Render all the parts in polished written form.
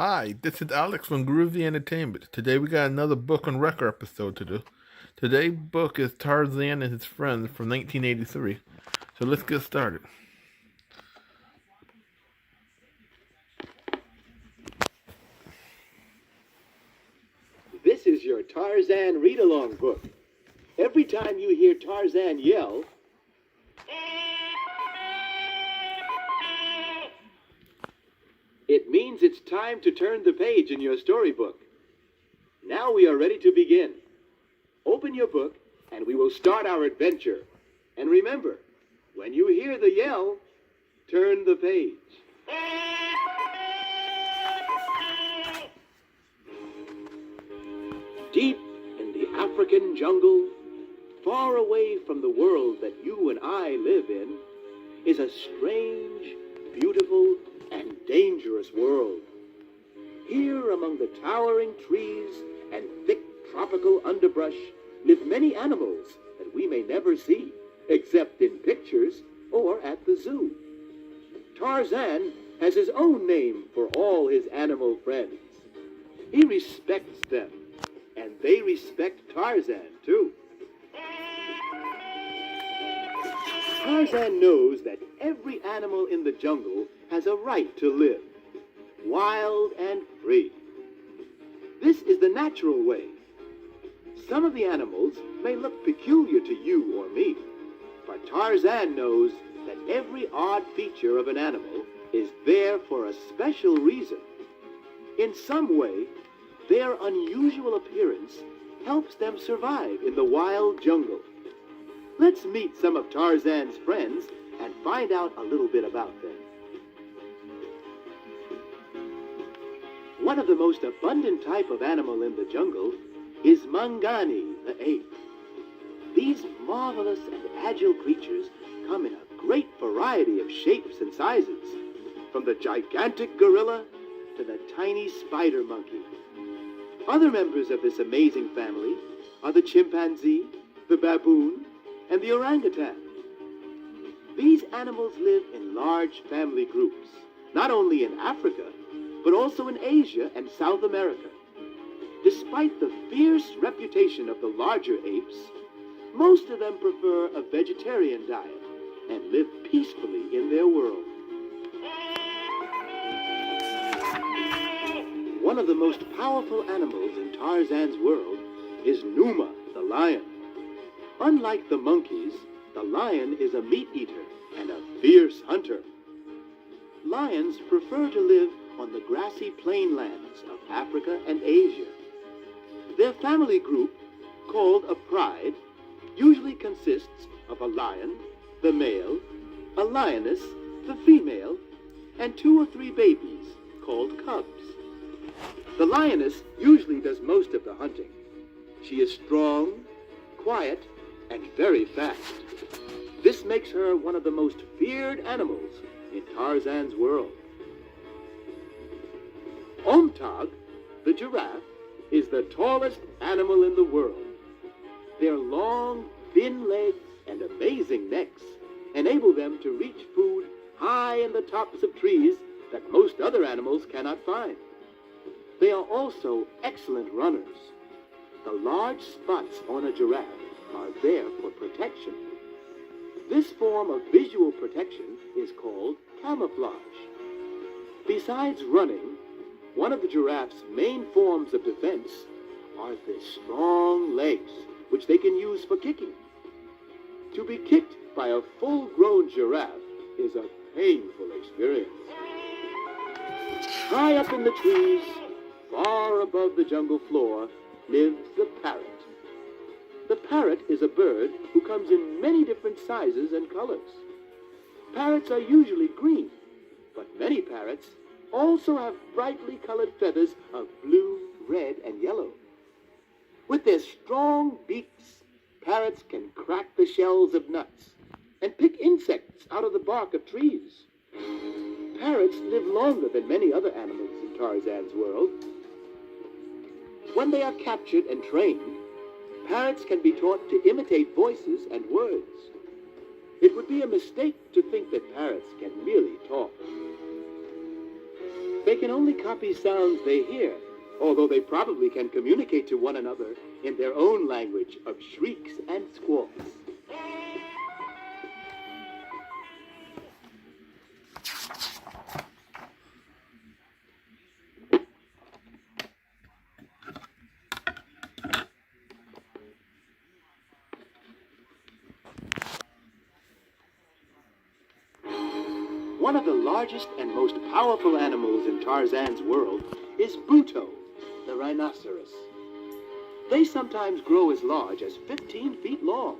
Hi, this is Alex from Groovy Entertainment. Today we got another book and record episode to do. Today's book is Tarzan and His Friends from 1983. So let's get started. This is your Tarzan read-along book. Every time you hear Tarzan yell, it means it's time to turn the page in your storybook. Now we are ready to begin. Open your book and we will start our adventure. And remember, when you hear the yell, turn the page. Deep in the African jungle, far away from the world that you and I live in, is a strange, beautiful, and dangerous world. Here among the towering trees and thick tropical underbrush live many animals that we may never see, except in pictures or at the zoo. Tarzan has his own name for all his animal friends. He respects them, and they respect Tarzan, too. Tarzan knows that every animal in the jungle has a right to live, wild and free. This is the natural way. Some of the animals may look peculiar to you or me, but Tarzan knows that every odd feature of an animal is there for a special reason. In some way, their unusual appearance helps them survive in the wild jungle. Let's meet some of Tarzan's friends and find out a little bit about them. One of the most abundant type of animal in the jungle is Mangani, the ape. These marvelous and agile creatures come in a great variety of shapes and sizes, from the gigantic gorilla to the tiny spider monkey. Other members of this amazing family are the chimpanzee, the baboon, and the orangutan. These animals live in large family groups, not only in Africa, but also in Asia and South America. Despite the fierce reputation of the larger apes, most of them prefer a vegetarian diet and live peacefully in their world. One of the most powerful animals in Tarzan's world is Numa, the lion. Unlike the monkeys, the lion is a meat eater and a fierce hunter. Lions prefer to live on the grassy plainlands of Africa and Asia. Their family group, called a pride, usually consists of a lion, the male, a lioness, the female, and 2 or 3 babies, called cubs. The lioness usually does most of the hunting. She is strong, quiet, and very fast. This makes her one of the most feared animals in Tarzan's world. Omtag, the giraffe, is the tallest animal in the world. Their long, thin legs and amazing necks enable them to reach food high in the tops of trees that most other animals cannot find. They are also excellent runners. The large spots on a giraffe are there for protection. This form of visual protection is called camouflage. Besides running, one of the giraffe's main forms of defense are their strong legs, which they can use for kicking. To be kicked by a full-grown giraffe is a painful experience. High up in the trees, far above the jungle floor, lives the parrot. The parrot is a bird who comes in many different sizes and colors. Parrots are usually green, but many parrots also have brightly colored feathers of blue, red, and yellow. With their strong beaks, parrots can crack the shells of nuts and pick insects out of the bark of trees. Parrots live longer than many other animals in Tarzan's world. When they are captured and trained, parrots can be taught to imitate voices and words. It would be a mistake to think that parrots can really talk. they can only copy sounds they hear, although they probably can communicate to one another in their own language of shrieks and squawks. One of the largest and most powerful animals in Tarzan's world is Buto, the rhinoceros. They sometimes grow as large as 15 feet long.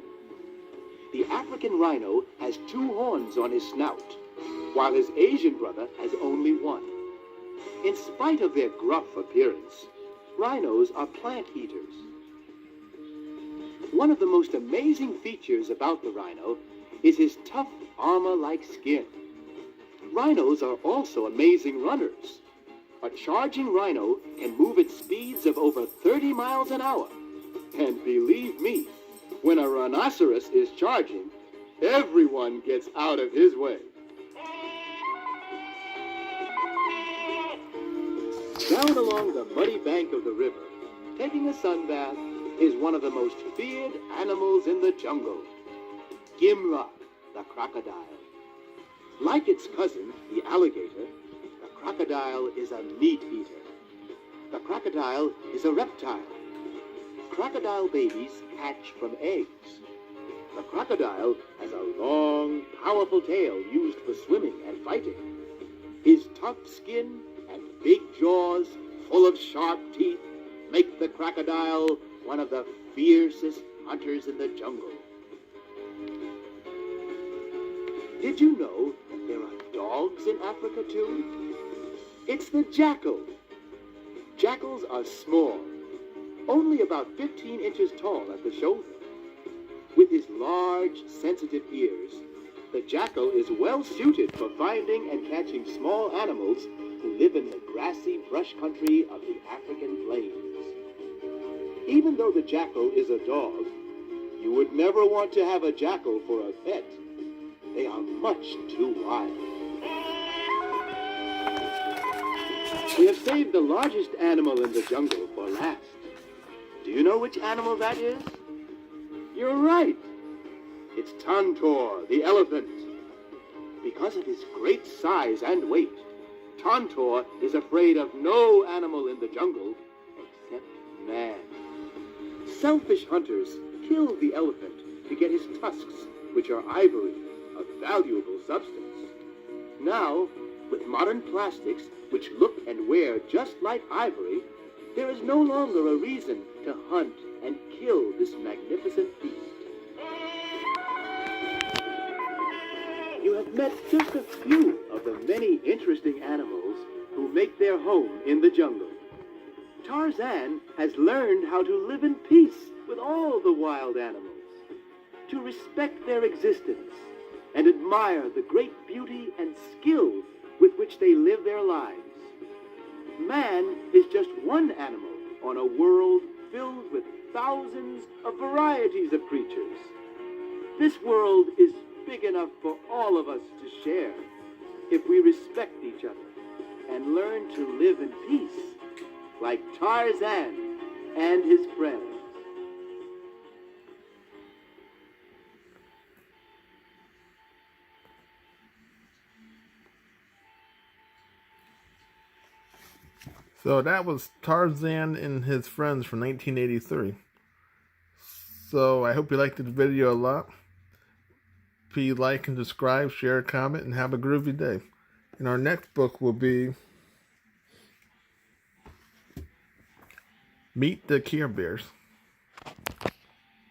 The African rhino has 2 horns on his snout, while his Asian brother has only 1. In spite of their gruff appearance, rhinos are plant eaters. One of the most amazing features about the rhino is his tough armor-like skin. Rhinos are also amazing runners. A charging rhino can move at speeds of over 30 miles an hour. And believe me, when a rhinoceros is charging, everyone gets out of his way. Down along the muddy bank of the river, taking a sunbath, is one of the most feared animals in the jungle, Gimra, the crocodile. Like its cousin, the alligator, the crocodile is a meat eater. The crocodile is a reptile. Crocodile babies hatch from eggs. The crocodile has a long, powerful tail used for swimming and fighting. His tough skin and big jaws, full of sharp teeth, make the crocodile one of the fiercest hunters in the jungle. Did you know that there are dogs in Africa too? It's the jackal. Jackals are small, only about 15 inches tall at the shoulder. With his large, sensitive ears, the jackal is well suited for finding and catching small animals who live in the grassy brush country of the African plains. Even though the jackal is a dog, you would never want to have a jackal for a pet. They are much too wild. We have saved the largest animal in the jungle for last. Do you know which animal that is? You're right. It's Tantor, the elephant. Because of his great size and weight, Tantor is afraid of no animal in the jungle except man. Selfish hunters kill the elephant to get his tusks, which are ivory, a valuable substance. Now, with modern plastics, which look and wear just like ivory, there is no longer a reason to hunt and kill this magnificent beast. You have met just a few of the many interesting animals who make their home in the jungle. Tarzan has learned how to live in peace with all the wild animals, to respect their existence, and admire the great beauty and skill with which they live their lives. Man is just one animal on a world filled with thousands of varieties of creatures. This world is big enough for all of us to share if we respect each other and learn to live in peace like Tarzan and his friends. So that was Tarzan and his friends from 1983. So I hope you liked this video a lot. Please like and subscribe, share, comment, and have a groovy day. And our next book will be Meet the Care Bears.